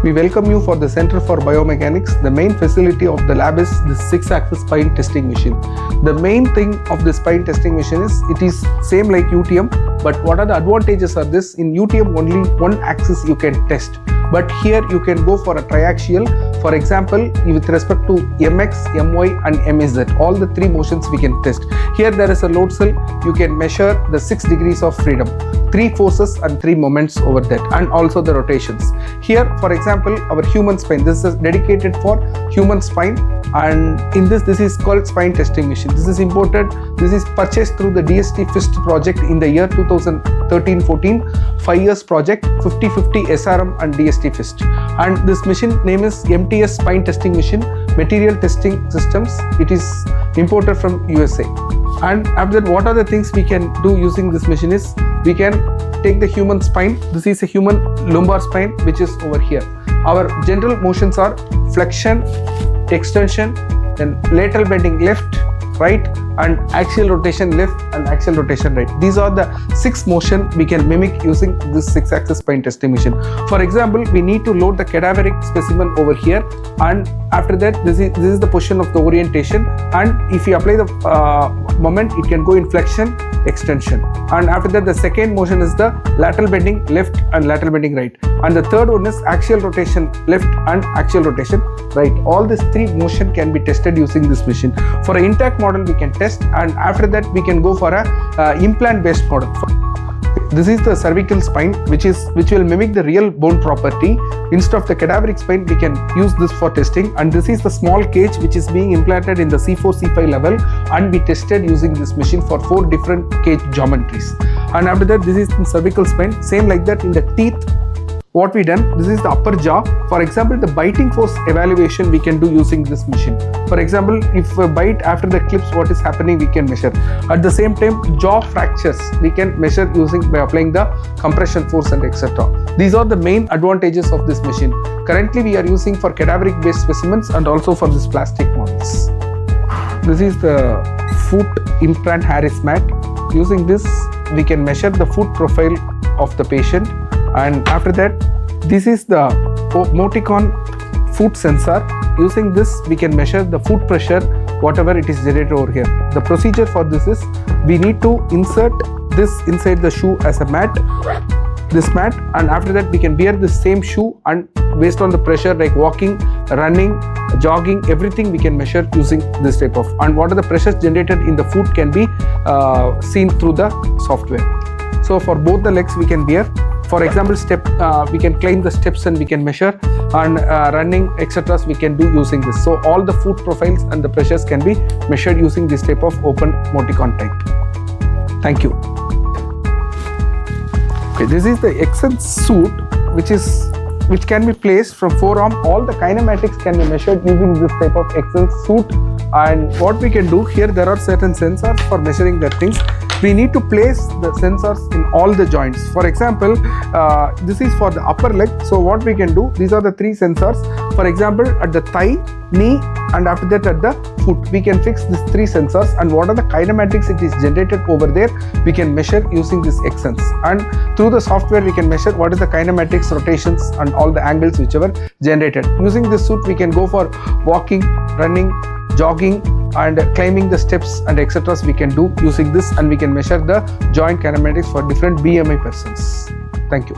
We welcome you for the Center for Biomechanics. The main facility of the lab is the 6-axis spine testing machine. The main thing of the spine testing machine is it is same like UTM, but what are the advantages of this? In UTM only one axis you can test, but here you can go for a triaxial. For example, with respect to MX, MY and MZ, all the three motions we can test. Here there is a load cell, you can measure the 6 degrees of freedom, 3 forces and 3 moments over that, and also the rotations. Here for example, our human spine, this is dedicated for human spine, and in this is called spine testing machine. This is imported, this is purchased through the DST FIST project in the year 2013-14, 5 years project, 50-50 SRM and DST FIST. And this machine name is MTS spine testing machine, material testing systems. It is imported from USA. And after that, what are the things we can do using this machine is, we can take the human spine. This is a human lumbar spine which is over here. Our general motions are flexion, extension, then lateral bending left, right, and axial rotation left and axial rotation right. These are the 6 motion we can mimic using this 6-axis spine testing machine. For example, we need to load the cadaveric specimen over here, and after that this is the position of the orientation, and if you apply the moment, it can go in flexion, extension, and after that the second motion is the lateral bending left and lateral bending right, and the third one is axial rotation left and axial rotation right. All these 3 motion can be tested using this machine. For an intact model we can test, and after that we can go for a implant based model. This is the cervical spine which will mimic the real bone property. Instead of the cadaveric spine, we can use this for testing, and this is the small cage which is being implanted in the C4 C5 level, and we tested using this machine for 4 different cage geometries. And after that, this is the cervical spine, same like that. In the teeth, what we done, this is the upper jaw. For example, the biting force evaluation we can do using this machine. For example, if a bite after the clips, what is happening we can measure. At the same time, jaw fractures we can measure by applying the compression force and etc. These are the main advantages of this machine. Currently we are using for cadaveric based specimens and also for this plastic models. This is the foot implant Harris mat. Using this we can measure the foot profile of the patient, and after that this is the Moticon foot sensor. Using this we can measure the foot pressure, whatever it is generated over here. The procedure for this is, we need to insert this inside the shoe as a mat, this mat, and after that we can wear the same shoe, and based on the pressure like walking, running, jogging, everything we can measure using this type of, and what are the pressures generated in the foot can be seen through the software. So for both the legs we can wear. For example, we can climb the steps and we can measure, and running etc. we can do using this. So all the foot profiles and the pressures can be measured using this type of open Moticon type. Thank you. Okay, this is the XN suit which can be placed from forearm. All the kinematics can be measured using this type of XN suit. And what we can do here, there are certain sensors for measuring the things. We need to place the sensors in all the joints. For example, this is for the upper leg. So what we can do, these are the 3 sensors. For example, at the thigh, knee, and after that at the foot, we can fix these 3 sensors, and what are the kinematics it is generated over there, we can measure using this XNs. And through the software we can measure what is the kinematics, rotations and all the angles whichever generated. Using this suit we can go for walking, running, jogging and climbing the steps and etc. we can do using this, and we can measure the joint kinematics for different BMI persons. Thank you.